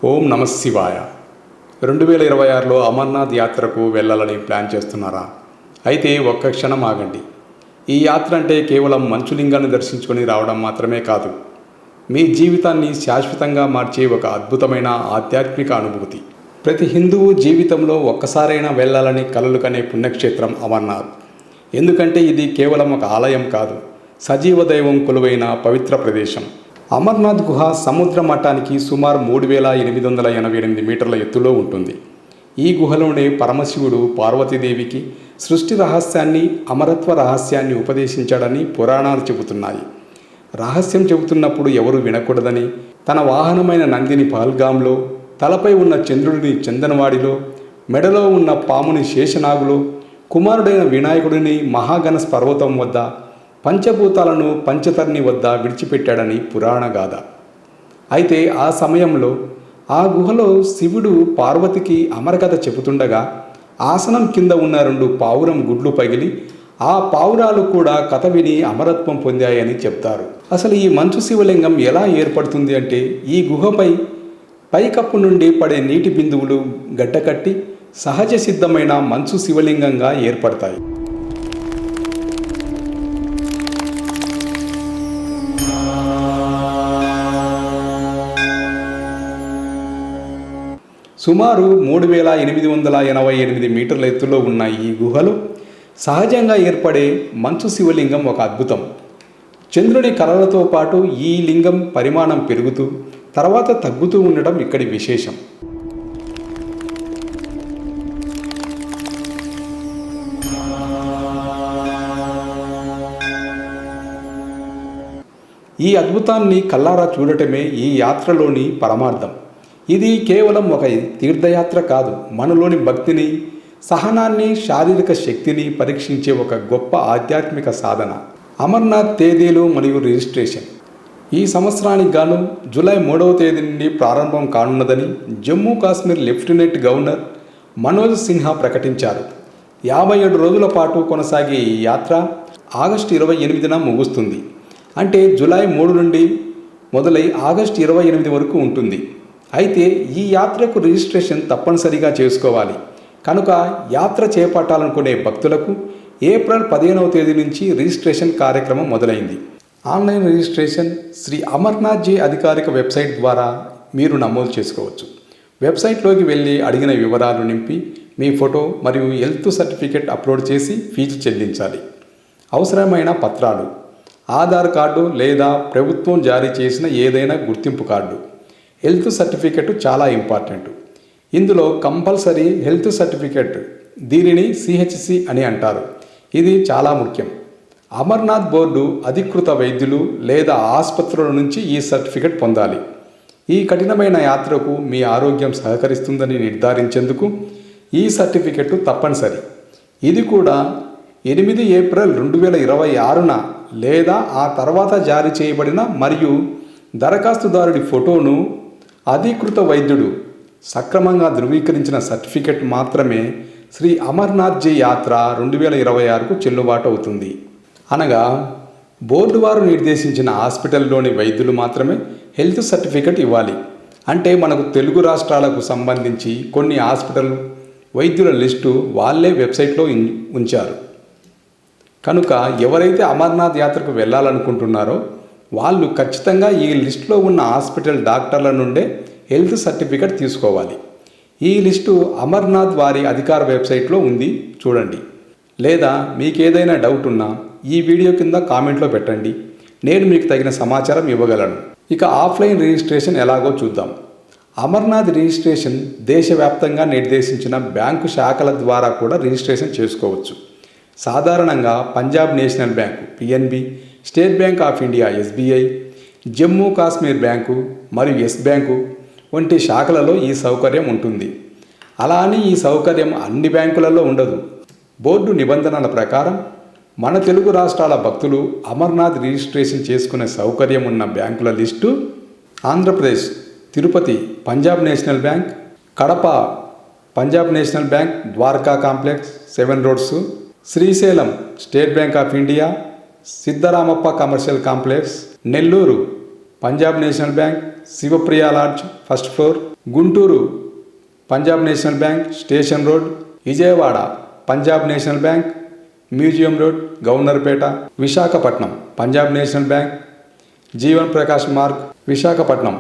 ఓం నమ శివాయ. 2026లో అమర్నాథ్ యాత్రకు వెళ్ళాలని ప్లాన్ చేస్తున్నారా? అయితే ఒక్క క్షణం ఆగండి. ఈ యాత్ర అంటే కేవలం మంచులింగాన్ని దర్శించుకొని రావడం మాత్రమే కాదు, మీ జీవితాన్ని శాశ్వతంగా మార్చే ఒక అద్భుతమైన ఆధ్యాత్మిక అనుభూతి. ప్రతి హిందువు జీవితంలో ఒక్కసారైనా వెళ్ళాలని కలలు కనే పుణ్యక్షేత్రం అమర్నాథ్. ఎందుకంటే ఇది కేవలం ఒక ఆలయం కాదు, సజీవ దైవం కొలువైన పవిత్ర ప్రదేశం. అమర్నాథ్ గుహ సముద్ర మట్టానికి సుమారు 3888 మీటర్ల ఎత్తులో ఉంటుంది. ఈ గుహలోనే పరమశివుడు పార్వతీదేవికి సృష్టి రహస్యాన్ని, అమరత్వ రహస్యాన్ని ఉపదేశించాడని పురాణాలు చెబుతున్నాయి. రహస్యం చెబుతున్నప్పుడు ఎవరు వినకూడదని, తన వాహనమైన నందిని పహల్గాంలో, తలపై ఉన్న చంద్రుడిని చందనవాడిలో, మెడలో ఉన్న పాముని శేషనాగులో, కుమారుడైన వినాయకుడిని మహాగణస్ పర్వతం వద్ద, పంచభూతాలను పంచతర్ని వద్ద విడిచిపెట్టాడని పురాణ గాథ. అయితే ఆ సమయంలో ఆ గుహలో శివుడు పార్వతికి అమరకథ చెబుతుండగా ఆసనం కింద ఉన్న 2 పావురం గుడ్లు పగిలి ఆ పావురాలు కూడా కథ విని అమరత్వం పొందాయని చెప్తారు. అసలు ఈ మంచు శివలింగం ఎలా ఏర్పడుతుంది అంటే, ఈ గుహపై పైకప్పు నుండి పడే నీటి బిందువులు గడ్డకట్టి సహజ సిద్ధమైన మంచు శివలింగంగా ఏర్పడతాయి. సుమారు 3888 మీటర్ల ఎత్తులో ఉన్న ఈ గుహలో సహజంగా ఏర్పడే మంచు శివలింగం ఒక అద్భుతం. చంద్రుని కలలతో పాటు ఈ లింగం పరిమాణం పెరుగుతూ తర్వాత తగ్గుతూ ఉండడం ఇక్కడి విశేషం. ఈ అద్భుతాన్ని కల్లారా చూడటమే ఈ యాత్రలోని పరమార్థం. ఇది కేవలం ఒక తీర్థయాత్ర కాదు, మనలోని భక్తిని, సహనాన్ని, శారీరక శక్తిని పరీక్షించే ఒక గొప్ప ఆధ్యాత్మిక సాధన. అమర్నాథ్ తేదీలు మరియు రిజిస్ట్రేషన్. ఈ సంవత్సరానికి గాను జూలై 3వ తేదీ నుండి ప్రారంభం కానున్నదని జమ్మూ కాశ్మీర్ లెఫ్టినెంట్ గవర్నర్ మనోజ్ సిన్హా ప్రకటించారు. 57 రోజుల పాటు కొనసాగే ఈ యాత్ర ఆగస్టు 28న ముగుస్తుంది. అంటే జూలై 3 నుండి మొదలై ఆగస్టు 28 వరకు ఉంటుంది. అయితే ఈ యాత్రకు రిజిస్ట్రేషన్ తప్పనిసరిగా చేసుకోవాలి. కనుక యాత్ర చేపట్టాలనుకునే భక్తులకు ఏప్రిల్ 15వ తేదీ నుంచి రిజిస్ట్రేషన్ కార్యక్రమం మొదలైంది. ఆన్లైన్ రిజిస్ట్రేషన్ శ్రీ అమర్నాథ్ జీ అధికారిక వెబ్సైట్ ద్వారా మీరు నమోదు చేసుకోవచ్చు. వెబ్సైట్లోకి వెళ్ళి అడిగిన వివరాలు నింపి మీ ఫోటో మరియు హెల్త్ సర్టిఫికేట్ అప్లోడ్ చేసి ఫీజు చెల్లించాలి. అవసరమైన పత్రాలు: ఆధార్ కార్డు లేదా ప్రభుత్వం జారీ చేసిన ఏదైనా గుర్తింపు కార్డు. హెల్త్ సర్టిఫికెట్ చాలా ఇంపార్టెంట్. ఇందులో కంపల్సరీ హెల్త్ సర్టిఫికెట్, దీనిని సిహెచ్సి అని అంటారు. ఇది చాలా ముఖ్యం. అమర్నాథ్ బోర్డు అధికృత వైద్యులు లేదా ఆసుపత్రుల నుంచి ఈ సర్టిఫికెట్ పొందాలి. ఈ కఠినమైన యాత్రకు మీ ఆరోగ్యం సహకరిస్తుందని నిర్ధారించేందుకు ఈ సర్టిఫికెట్ తప్పనిసరి. ఇది కూడా 8 ఏప్రిల్ 2026న లేదా ఆ తర్వాత జారీ చేయబడిన మరియు దరఖాస్తుదారుడి ఫోటోను అధికృత వైద్యుడు సక్రమంగా ధృవీకరించిన సర్టిఫికెట్ మాత్రమే శ్రీ అమర్నాథ్ జీ యాత్ర 2026కు చెల్లుబాటు అవుతుంది. అనగా బోర్డు వారు నిర్దేశించిన హాస్పిటల్లోని వైద్యులు మాత్రమే హెల్త్ సర్టిఫికెట్ ఇవ్వాలి. అంటే మనకు తెలుగు రాష్ట్రాలకు సంబంధించి కొన్ని హాస్పిటల్ వైద్యుల లిస్టు వాళ్ళే వెబ్సైట్లో ఉంచారు. కనుక ఎవరైతే అమర్నాథ్ యాత్రకు వెళ్ళాలనుకుంటున్నారో వాళ్ళు ఖచ్చితంగా ఈ లిస్టులో ఉన్న హాస్పిటల్ డాక్టర్ల నుండే హెల్త్ సర్టిఫికెట్ తీసుకోవాలి. ఈ లిస్టు అమర్నాథ్ వారి అధికార వెబ్సైట్లో ఉంది, చూడండి. లేదా మీకేదైనా డౌట్ ఉన్నా ఈ వీడియో కింద కామెంట్లో పెట్టండి, నేను మీకు తగిన సమాచారం ఇవ్వగలను. ఇక ఆఫ్లైన్ రిజిస్ట్రేషన్ ఎలాగో చూద్దాం. అమర్నాథ్ రిజిస్ట్రేషన్ దేశవ్యాప్తంగా నిర్దేశించిన బ్యాంకు శాఖల ద్వారా కూడా రిజిస్ట్రేషన్ చేసుకోవచ్చు. సాధారణంగా Punjab national bank PNB, state Bank of India SBI, Jammu Kashmir bank మరియు ఎస్ బ్యాంకు వంటి శాఖలలో ఈ సౌకర్యం ఉంటుంది. అలా అని ఈ సౌకర్యం అన్ని బ్యాంకులలో ఉండదు. బోర్డు నిబంధనల ప్రకారం మన తెలుగు రాష్ట్రాల భక్తులు అమర్నాథ్ రిజిస్ట్రేషన్ చేసుకునే సౌకర్యం ఉన్న బ్యాంకుల list: Andhra Pradesh Tirupati Punjab National Bank, Kadapa Punjab National Bank Dwaraka complex 7 roads, Srisailam State Bank of India Siddharamappa commercial complex, Nellore Punjab National Bank Shivapriya lodge 1st floor, Guntur Punjab National Bank station road, Vijayawada Punjab National Bank museum road Governorpet, Visakhapatnam Punjab National Bank Jeevan Prakash Marg, Visakhapatnam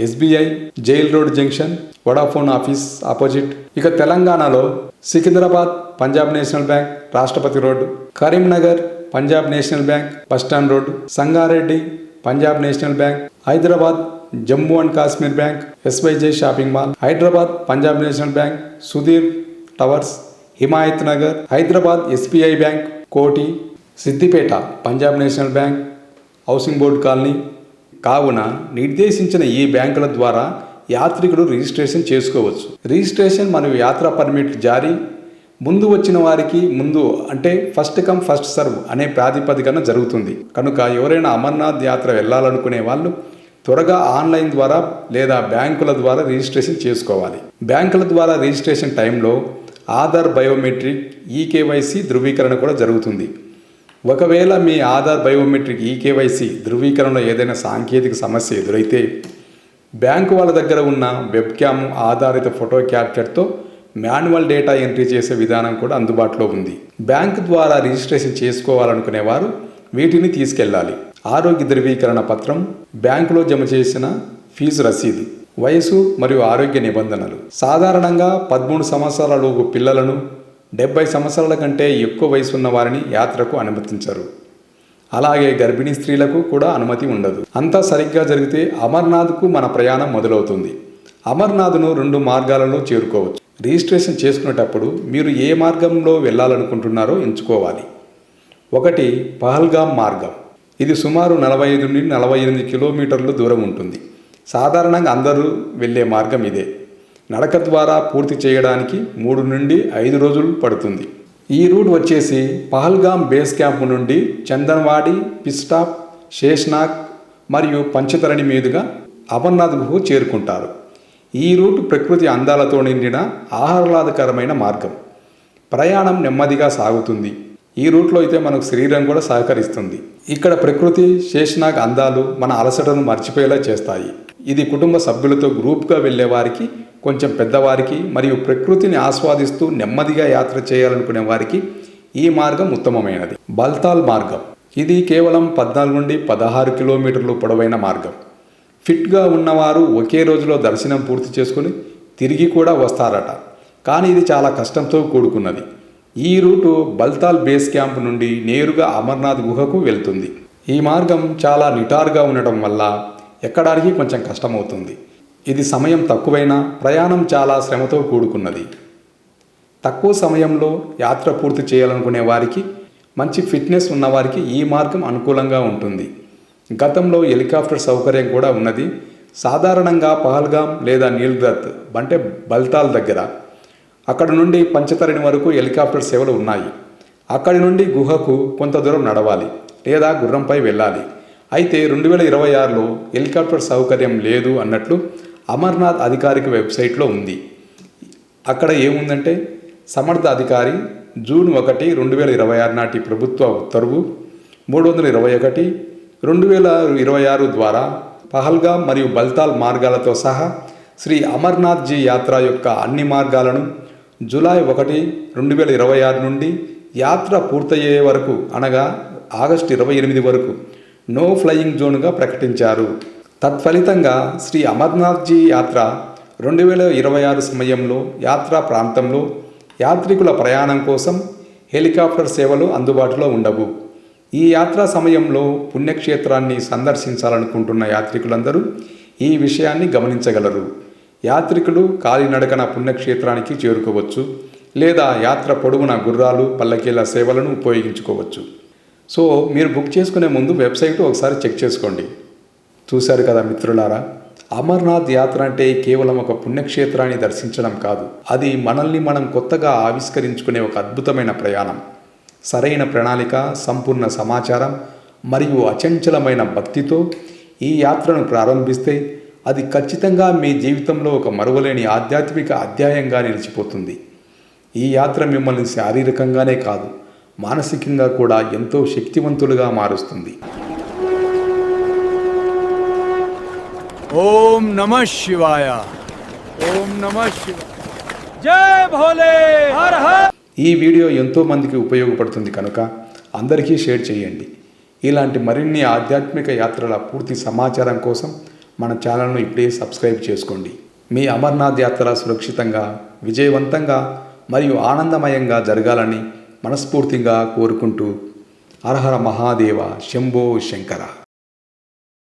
SBI jail road junction Vodafone office opposite. ఇక తెలంగాణలో Secunderabad Punjab National Bank Rashtrapati road, Karimnagar Punjab National Bank bus stand road, Sangareddy Punjab National Bank, Hyderabad Jammu and Kashmir Bank SYJ shopping mall, Hyderabad Punjab National Bank Sudheer towers Himayat Nagar, Hyderabad SBI bank Koti, Siddipet Punjab National Bank housing board colony. కావున నిర్దేశించిన ఈ బ్యాంకుల ద్వారా యాత్రికుడు registration చేసుకోవచ్చు. Registration మరియు యాత్రా permit జారీ ముందు వచ్చిన వారికి ముందు అంటే ఫస్ట్ కమ్ ఫస్ట్ సర్వ్ అనే ప్రాతిపదికన జరుగుతుంది. కనుక ఎవరైనా అమర్నాథ్ యాత్ర వెళ్ళాలనుకునే వాళ్ళు త్వరగా ఆన్లైన్ ద్వారా లేదా బ్యాంకుల ద్వారా రిజిస్ట్రేషన్ చేసుకోవాలి. బ్యాంకుల ద్వారా రిజిస్ట్రేషన్ టైంలో ఆధార్ బయోమెట్రిక్ ఈకేవైసీ ధృవీకరణ కూడా జరుగుతుంది. ఒకవేళ మీ ఆధార్ బయోమెట్రిక్ ఈకేవైసీ ధృవీకరణలో ఏదైనా సాంకేతిక సమస్య ఎదురైతే బ్యాంకు వాళ్ళ దగ్గర ఉన్న వెబ్ క్యామ్ ఆధారిత ఫోటో క్యాప్చర్తో మాన్యువల్ డేటా ఎంట్రీ చేసే విధానం కూడా అందుబాటులో ఉంది. బ్యాంకు ద్వారా రిజిస్ట్రేషన్ చేసుకోవాలనుకునేవారు వీటిని తీసుకెళ్ళాలి. ఆరోగ్య ధృవీకరణ పత్రం, బ్యాంకులో జమ చేసిన ఫీజు రసీదు, వయసు మరియు ఆరోగ్య నిబంధనలు. సాధారణంగా 13 సంవత్సరాలలోపు పిల్లలను, 70 సంవత్సరాల కంటే ఎక్కువ వయసు ఉన్న వారిని యాత్రకు అనుమతించరు. అలాగే గర్భిణీ స్త్రీలకు కూడా అనుమతి ఉండదు. అంతా సరిగ్గా జరిగితే అమర్నాథ్కు మన ప్రయాణం మొదలవుతుంది. అమర్నాథ్ను 2 మార్గాలలో చేరుకోవచ్చు. రిజిస్ట్రేషన్ చేసుకునేటప్పుడు మీరు ఏ మార్గంలో వెళ్ళాలనుకుంటున్నారో ఎంచుకోవాలి. ఒకటి పహల్గామ్ మార్గం. ఇది సుమారు 45 నుండి 48 కిలోమీటర్ల దూరం ఉంటుంది. సాధారణంగా అందరూ వెళ్ళే మార్గం ఇదే. నడక ద్వారా పూర్తి చేయడానికి 3 నుండి 5 రోజులు పడుతుంది. ఈ రూట్ వచ్చేసి పహల్గామ్ బేస్ క్యాంప్ నుండి చందన్వాడి, పిస్టాప్, శేష్నాగ్ మరియు పంచతరణి మీదుగా అమర్నాథ్ గుహకు చేరుకుంటారు. ఈ రూట్ ప్రకృతి అందాలతో నిండిన ఆహ్లాదకరమైన మార్గం. ప్రయాణం నెమ్మదిగా సాగుతుంది. ఈ రూట్లో అయితే మనకు శరీరం కూడా సహకరిస్తుంది. ఇక్కడ ప్రకృతి శేష్నాగ్ అందాలు మన అలసటను మర్చిపోయేలా చేస్తాయి. ఇది కుటుంబ సభ్యులతో గ్రూప్గా వెళ్ళే వారికి, కొంచెం పెద్దవారికి మరియు ప్రకృతిని ఆస్వాదిస్తూ నెమ్మదిగా యాత్ర చేయాలనుకునే వారికి ఈ మార్గం ఉత్తమమైనది. బల్తాల్ మార్గం. ఇది కేవలం 14 నుండి 16 కిలోమీటర్లు పొడవైన మార్గం. ఫిట్గా ఉన్నవారు ఒకే రోజులో దర్శనం పూర్తి చేసుకుని తిరిగి కూడా వస్తారట. కానీ ఇది చాలా కష్టంతో కూడుకున్నది. ఈ రూటు బల్తాల్ బేస్ క్యాంప్ నుండి నేరుగా అమర్నాథ్ గుహకు వెళ్తుంది. ఈ మార్గం చాలా నిటారుగా ఉండటం వల్ల ఎక్కడానికి కొంచెం కష్టమవుతుంది. ఇది సమయం తక్కువైనా ప్రయాణం చాలా శ్రమతో కూడుకున్నది. తక్కువ సమయంలో యాత్ర పూర్తి చేయాలనుకునే వారికి, మంచి ఫిట్నెస్ ఉన్నవారికి ఈ మార్గం అనుకూలంగా ఉంటుంది. గతంలో హెలికాప్టర్ సౌకర్యం కూడా ఉన్నది. సాధారణంగా పహల్గామ్ లేదా నీల్గ్రత్ అంటే బల్తాల్ దగ్గర, అక్కడ నుండి పంచతరణి వరకు హెలికాప్టర్ సేవలు ఉన్నాయి. అక్కడి నుండి గుహకు కొంత దూరం నడవాలి లేదా గుర్రంపై వెళ్ళాలి. అయితే 2026లో హెలికాప్టర్ సౌకర్యం లేదు అన్నట్లు అమర్నాథ్ అధికారిక వెబ్సైట్లో ఉంది. అక్కడ ఏముందంటే, సమర్థ అధికారి జూన్ 1, 2026 నాటి ప్రభుత్వ ఉత్తర్వు 321/2026 ద్వారా పహల్గామ్ మరియు బల్తాల్ మార్గాలతో సహా శ్రీ అమర్నాథ్ జీ యాత్ర యొక్క అన్ని మార్గాలను జూలై 1, 2026 నుండి యాత్ర పూర్తయ్యే వరకు అనగా ఆగస్టు 28 వరకు నో ఫ్లయింగ్ జోన్గా ప్రకటించారు. తత్ఫలితంగా శ్రీ అమర్నాథ్ జీ యాత్ర 2026 సమయంలో యాత్రా ప్రాంతంలో యాత్రికుల ప్రయాణం కోసం హెలికాప్టర్ సేవలు అందుబాటులో ఉండవు. ఈ యాత్రా సమయంలో పుణ్యక్షేత్రాన్ని సందర్శించాలనుకుంటున్న యాత్రికులందరూ ఈ విషయాన్ని గమనించగలరు. యాత్రికులు కాలినడకన పుణ్యక్షేత్రానికి చేరుకోవచ్చు లేదా యాత్ర పొడవునా గుర్రాలు, పల్లకీల సేవలను ఉపయోగించుకోవచ్చు. సో మీరు బుక్ చేసుకునే ముందు వెబ్సైట్ ఒకసారి చెక్ చేసుకోండి. చూశారు కదా మిత్రులారా, అమర్నాథ్ యాత్ర అంటే కేవలం ఒక పుణ్యక్షేత్రాన్ని దర్శించడం కాదు, అది మనల్ని మనం కొత్తగా ఆవిష్కరించుకునే ఒక అద్భుతమైన ప్రయాణం. సరైన ప్రణాళిక, సంపూర్ణ సమాచారం మరియు అచంచలమైన భక్తితో ఈ యాత్రను ప్రారంభిస్తే అది ఖచ్చితంగా మీ జీవితంలో ఒక మరువలేని ఆధ్యాత్మిక అధ్యాయంగా నిలిచిపోతుంది. ఈ యాత్ర మిమ్మల్ని శారీరకంగానే కాదు, మానసికంగా కూడా ఎంతో శక్తివంతులుగా మారుస్తుంది. ఓం నమః శివాయ. ఓం నమః శివాయ. జై భోలే, హర హర. ఈ వీడియో ఎంతో మందికి ఉపయోగపడుతుంది కనుక అందరికీ షేర్ చేయండి. ఇలాంటి మరిన్ని ఆధ్యాత్మిక యాత్రల పూర్తి సమాచారం కోసం మన ఛానల్ను ఇప్పుడే సబ్స్క్రైబ్ చేసుకోండి. మీ అమర్నాథ్ యాత్ర సురక్షితంగా, విజయవంతంగా మరియు ఆనందమయంగా జరగాలని మనస్ఫూర్తిగా కోరుకుంటూ హర హర మహాదేవ, శంభో శంకర.